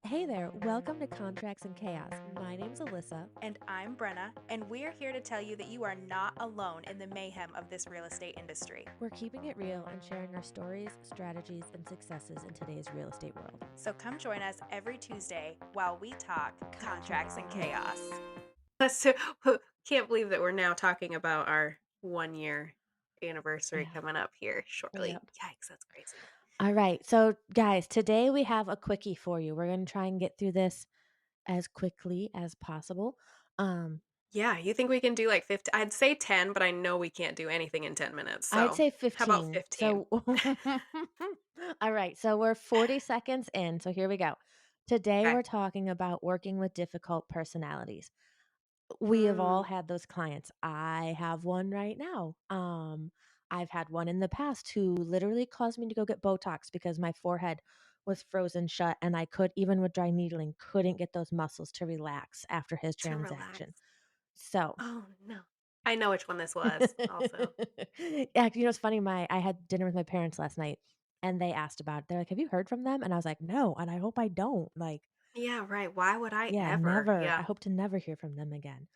Hey there, welcome to Contracts and Chaos. My name's Alyssa. And I'm Brenna, and we're here to tell you that you are not alone in the mayhem of this real estate industry. We're keeping it real and sharing our stories, strategies, and successes in today's real estate world. So come join us every Tuesday while we talk contracts and chaos. So, can't believe that we're now talking about our 1 year anniversary Yeah. coming up here shortly. Yep. Yikes, that's crazy. All right. So, guys, today we have a quickie for you. We're going to try and get through this as quickly as possible. Yeah, you think we can do like 50? I'd say 10, but I know we can't do anything in 10 minutes. I'd So, say how about 15. 15? So, all right. So, we're 40 seconds in. So, here we go. Today, Okay. we're talking about working with difficult personalities. We have all Mm, had those clients. I have one right now. I've had one in the past who literally caused me to go get Botox because my forehead was frozen shut and I could, even with dry needling, couldn't get those muscles to relax after his to relax. transaction. So, Oh, no. I know which one this was also. yeah, it's funny. I had dinner with my parents last night and they asked about it. They're like, "Have you heard from them?" And I was like, "No, and I hope I don't." Like, Yeah, right. Why would I yeah, ever? never. I Yeah, hope to never hear from them again.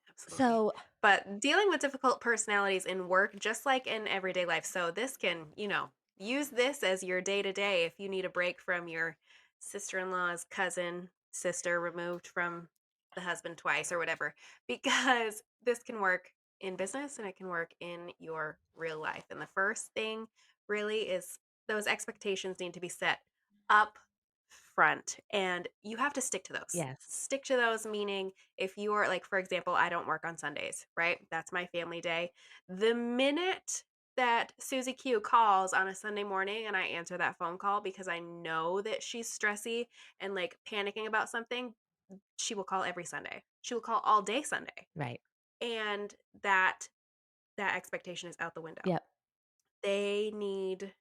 absolutely. So, But dealing with difficult personalities in work, just like in everyday life. So this can, use this as your day to day if you need a break from your sister in law's cousin, sister removed from the husband twice or whatever, because this can work in business and it can work in your real life. And the first thing really is those expectations need to be set up front and you have to stick to those. yes. Stick to those, meaning if you are like, for example, I don't work on Sundays, right? That's my family day. The minute that Susie Q calls on a Sunday morning and I answer that phone call because I know that she's stressy and like panicking about something, she will call every Sunday. She will call all day Sunday. Right. And that expectation is out the window. Yep. They need,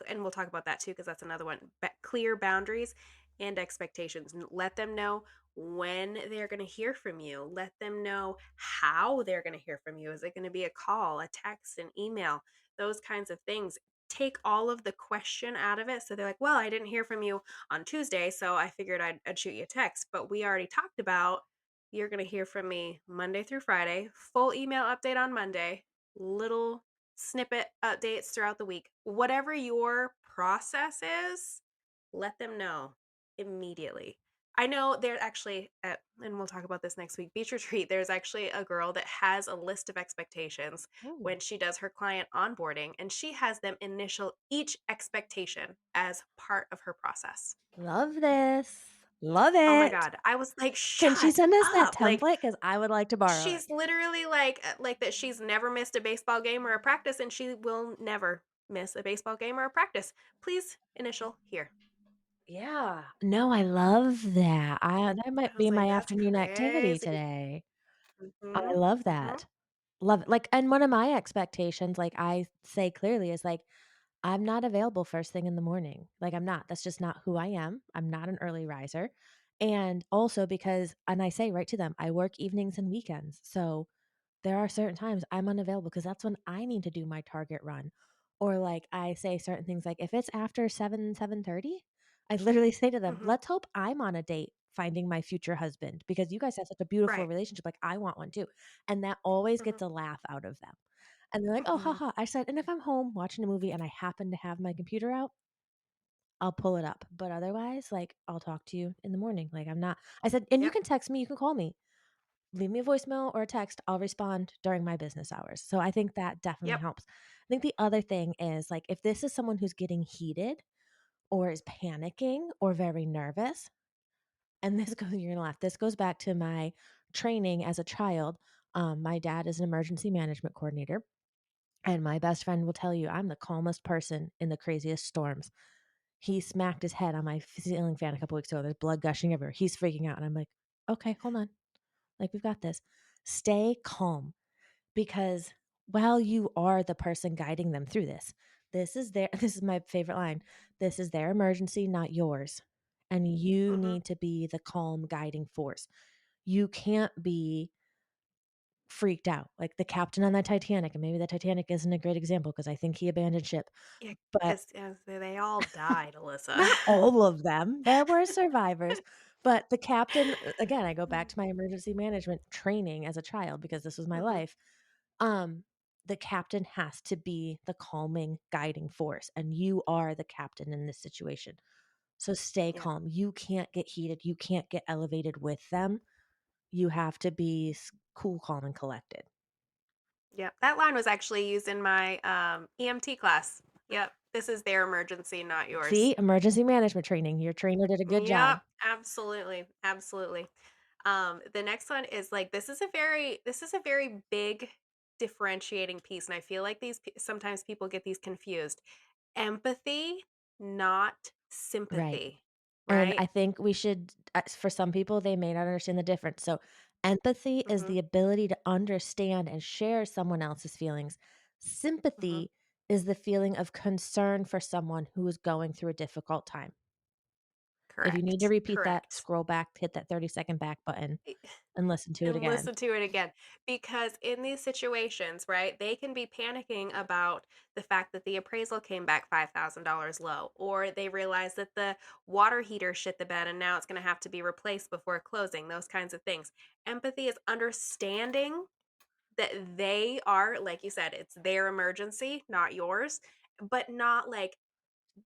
and we'll talk about that too because that's another one, clear boundaries and expectations. Let them know when they're going to hear from you. Let them know how they're going to hear from you. Is it going to be a call, a text, an email, those kinds of things? Take all of the question out of it. So they're like, well, I didn't hear from you on Tuesday, so I figured I'd shoot you a text. But we already talked about you're going to hear from me Monday through Friday, full email update on Monday, little snippet updates throughout the week. Whatever your process is, let them know immediately. I know there's actually, and we'll talk about this next week, Beach Retreat, there's actually a girl that has a list of expectations Ooh. when she does her client onboarding, and she has them initial each expectation as part of her process. Love this. Love Oh my it. God. I was like, Can she shut send us that up. Like, template? Because I would like to borrow it. she's literally like that she's never missed a baseball game or a practice and she will never miss a baseball game or a practice. Please initial here. Yeah. No, I love that. That might I be was like, my that's afternoon activity crazy. today. I Mhm. love Mhm. that. Love it. Like, and one of my expectations, like I say clearly, is like, I'm not available first thing in the morning. Like, I'm not. That's just not who I am. I'm not an early riser. And also because, and I say right to them, I work evenings and weekends. So there are certain times I'm unavailable because that's when I need to do my target run. Or like I say certain things like if it's after 7:30, I literally say to them, Mhm. "Let's hope I'm on a date finding my future husband because you guys have such a beautiful Right. relationship. Like I want one too." And that always Mhm. gets a laugh out of them. And they're like, "Oh, Mhm. haha." I said, "And if I'm home watching a movie and I happen to have my computer out, I'll pull it up. But otherwise, like I'll talk to you in the morning. Like I'm not." I said, "And you Yep. can text me, you can call me. Leave me a voicemail or a text. I'll respond during my business hours." So I think that definitely Yep. helps. I think the other thing is like if this is someone who's getting heated or is panicking or very nervous, and this goes, you're gonna laugh. This goes back to my training as a child. My dad is an emergency management coordinator, and my best friend will tell you I'm the calmest person in the craziest storms. He smacked his head on my ceiling fan a couple weeks ago. There's blood gushing everywhere. He's freaking out, and I'm like, okay, hold on. Like, we've got this. Stay calm because while you are the person guiding them through this, this is my favorite line. This is their emergency, not yours. And you Mhm. need to be the calm guiding force. You can't be freaked out, like the captain on the Titanic, and maybe the Titanic isn't a great example because I think he abandoned ship, Yeah, but 'cause, they all died, Alyssa. not all of them, there were survivors, but the captain again, I go back to my emergency management training as a child because this was my Mhm. life. Um, the captain has to be the calming, guiding force, and you are the captain in this situation. So stay Yeah. calm. You can't get heated, you can't get elevated with them. You have to be cool, calm, and collected. Yep. That line was actually used in my, EMT class. Yep. This is their emergency, not yours. See, emergency management training, your trainer did a good Yep, job. absolutely, absolutely. The next one is like this is a very big differentiating piece, and I feel like sometimes people get these confused. Empathy, not Right. sympathy, And right? I think we should for some people, they may not understand the difference. So, empathy is Mhm, the ability to understand and share someone else's feelings. mhm. Sympathy is the feeling of concern for someone who is going through a difficult time. If you need to Correct, repeat that, correct. scroll back, hit that 30-second back button, and listen to it And again. listen to it again because in these situations, right, they can be panicking about the fact that the appraisal came back $5,000 low, or they realize that the water heater shit the bed and now it's going to have to be replaced before closing, those kinds of things. Empathy is understanding that they are, like you said, it's their emergency, not yours, but not like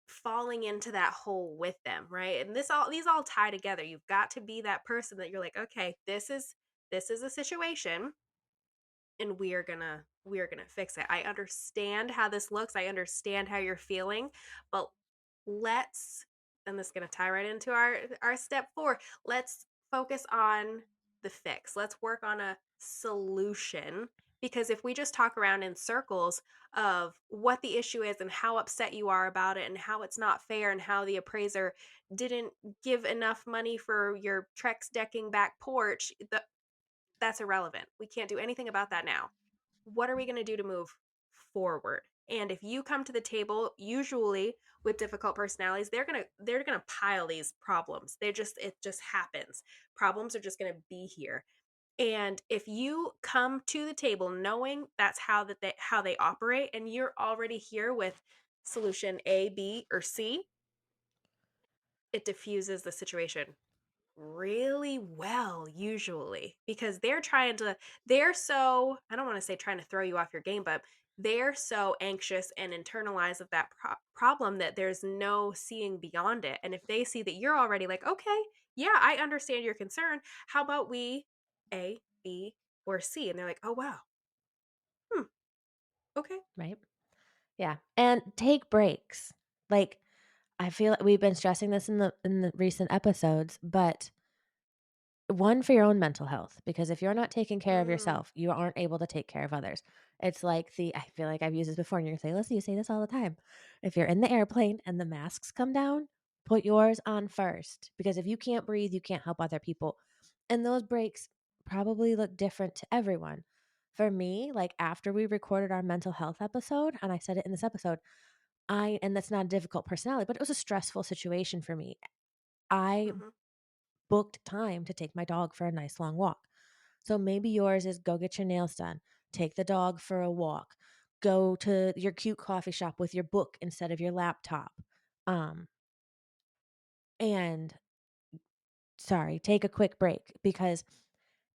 falling into that hole with them, right? And these all tie together. You've got to be that person that you're like, okay, this is a situation and we are gonna fix it. I understand how this looks. I understand how you're feeling, but let's and this is gonna tie right into our step four. Let's focus on the fix. Let's work on a solution because if we just talk around in circles of what the issue is and how upset you are about it and how it's not fair and how the appraiser didn't give enough money for your Trex decking back porch, that's irrelevant. We can't do anything about that now. What are we going to do to move forward? And if you come to the table usually with difficult personalities, they're going to pile these problems. It just happens. Problems are just going to be here. And if you come to the table knowing that's how they operate and you're already here with solution A, B, or C, it diffuses the situation really well usually because they're so I don't want to say trying to throw you off your game, but they're so anxious and internalized of that problem that there's no seeing beyond it. And if they see that you're already like, okay, yeah, I understand your concern, how about we A, B, or C? And they're like, oh wow, hmm, okay. Right? Yeah, and take breaks. Like, I feel like we've been stressing this in the recent episodes, but one, for your own mental health, because if you're not taking care of Mm, yourself, you aren't able to take care of others. It's like I feel like I've used this before, and you're gonna say, "Listen, you say this all the time." If you're in the airplane and the masks come down, put yours on first, because if you can't breathe, you can't help other people. And those breaks probably look different to everyone. For me, like after we recorded our mental health episode, and I said it in this episode, and that's not a difficult personality, but it was a stressful situation for me. I mhm. booked time to take my dog for a nice long walk. So maybe yours is go get your nails done, take the dog for a walk, go to your cute coffee shop with your book instead of your laptop. Um, and sorry, take a quick break because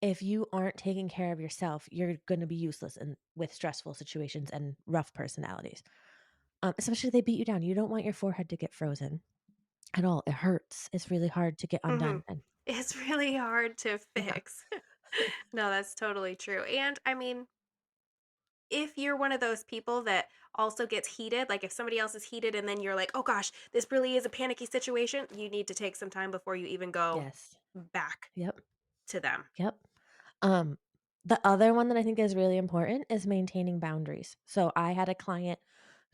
if you aren't taking care of yourself, you're going to be useless with stressful situations and rough personalities. Especially if they beat you down. You don't want your forehead to get frozen at all. It hurts. It's really hard to get undone. Mhm. And It's really hard to yeah, fix. No, that's totally true. And I mean, if you're one of those people that also gets heated, like if somebody else is heated and then you're like, "Oh gosh, this really is a panicky situation," you need to take some time before you even go yes. back Yep. to them. Yep. Um, the other one that I think is really important is maintaining boundaries. So I had a client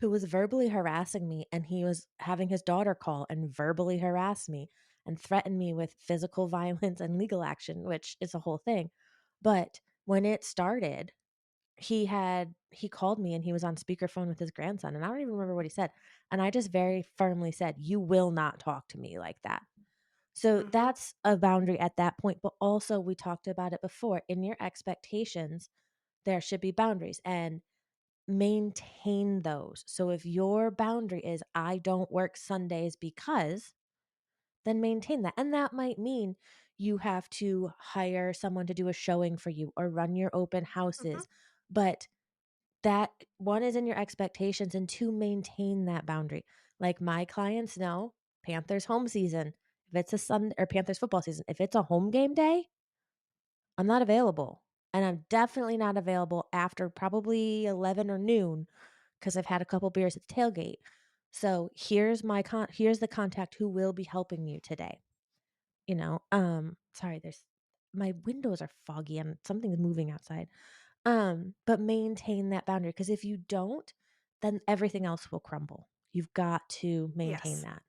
who was verbally harassing me, and he was having his daughter call and verbally harass me and threaten me with physical violence and legal action, which is a whole thing. But when it started, he called me and he was on speakerphone with his grandson, and I don't even remember what he said. And I just very firmly said, "You will not talk to me like that." So Mhm. that's a boundary at that point, but also we talked about it before in your expectations. there should be boundaries and maintain those. So if your boundary is, I don't work Sundays because, then maintain that. And that might mean you have to hire someone to do a showing for you or run your open Hmm. houses. But that one is in your expectations and two, maintain that boundary. Like my clients know Panthers home season. If it's a Sun or Panthers football season, if it's a home game day, I'm not available. And I'm definitely not available after probably 11 or noon because I've had a couple beers at the tailgate. So here's the contact who will be helping you today. Sorry, there's my windows are foggy and something's moving outside. But maintain that boundary because if you don't, then everything else will crumble. You've got to maintain Yes. that.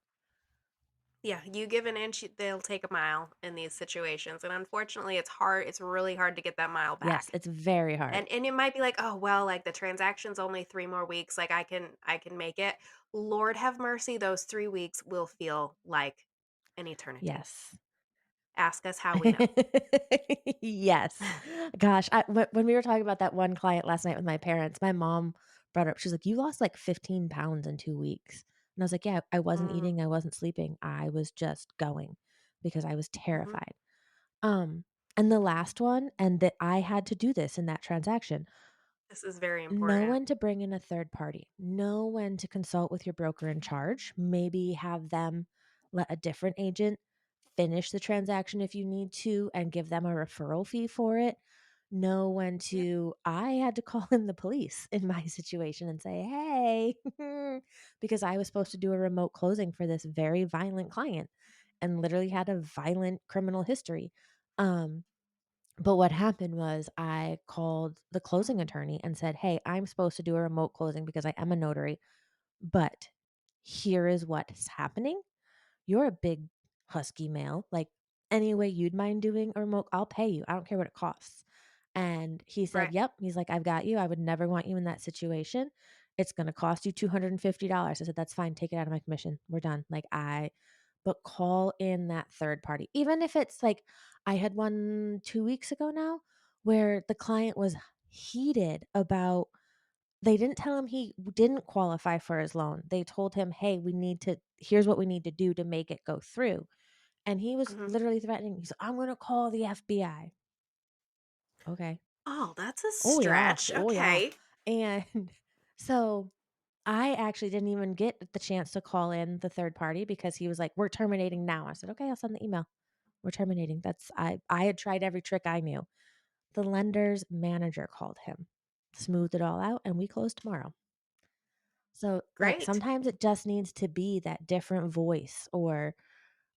Yeah, you give an inch, they'll take a mile in these situations. And unfortunately, it's hard. It's really hard to get that mile Yes, back. it's very hard. And it might be like, "Oh, well, like the transaction's only 3 more weeks, like I can make it." Lord have mercy, those 3 weeks will feel like an eternity. Yes. Ask us how we know. Yes. Gosh, when we were talking about that one client last night with my parents, my mom brought up, she's like, "You lost like 15 pounds in 2 weeks." And I was like, "Yeah, I wasn't Mm, eating, I wasn't sleeping. I was just going because I was mhm. terrified." Um, and the last one, and that I had to do this in that transaction, This is very know important. when to bring in a third party. Know when to consult with your broker in charge. Maybe have them let a different agent finish the transaction if you need to and give them a referral fee for it. Know when Yep, to, I had to call in the police in my situation and say, hey, because I was supposed to do a remote closing for this very violent client and literally had a violent criminal history. Um, but what happened was I called the closing attorney and said, "Hey, I'm supposed to do a remote closing because I am a notary, but here is what's happening. You're a big husky male. Like any way you'd mind doing a remote, I'll pay you. I don't care what it costs." And he said, right. "Yep." He's like, "I've got you. I would never want you in that situation. It's going to cost you $250." I said, "That's fine. Take it out of my commission. We're done." But call in that third party. Even if it's like I had one 2 weeks ago now where the client was heated about they didn't tell him he didn't qualify for his loan. They told him, "Hey, here's what we need to do to make it go through." And he was Mhm. literally threatening. He's, "I'm going to call the FBI." Okay. Oh, that's a Oh yeah. stretch. Oh yeah. Okay. And so I actually didn't even get the chance to call in the third party because he was like, "We're terminating now." I said, "Okay, I'll send the email. We're terminating." I had tried every trick I knew. The lender's manager called him, smoothed it all out, and we close tomorrow. So, like, Great. sometimes it just needs to be that different voice or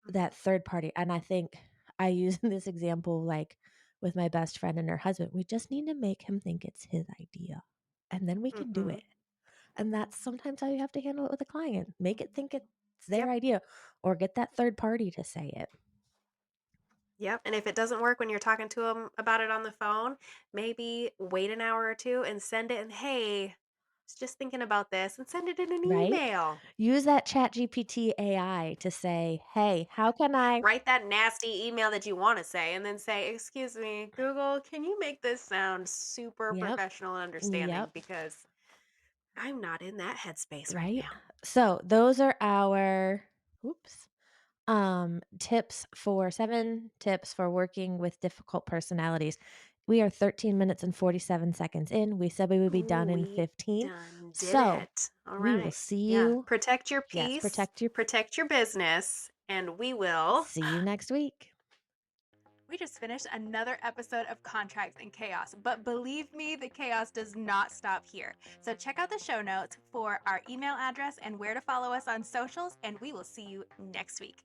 Mhm. that third party. And I think I use this example like with my best friend and her husband. We just need to make him think it's his idea, and then we can do Mhm. it. And that's sometimes how you have to handle it with a client. Make it think it's their Yep. idea or get that third party to say it, Yep. And if it doesn't work when you're talking to them about it on the phone, maybe wait an hour or two and send it and, "Hey, I was just thinking about this," and send it in an right? email. Use that chat GPT AI to say, "Hey, how can I?" Write that nasty email that you want to say and then say, "Excuse me, Google, can you make this sound super Yep. professional and understanding Yep. because I'm not in that headspace right Right? now." So, those are our oops, tips for 7 tips for working with difficult personalities. We are 13 minutes and 47 seconds in. We said we would be Ooh, done in we 15. done did So, it. All we will right. see Yeah. you Protect your yes, peace, protect your business, and we will. see you next week. We just finished another episode of Contracts and Chaos, but believe me, the chaos does not stop here. So check out the show notes for our email address and where to follow us on socials, and we will see you next week.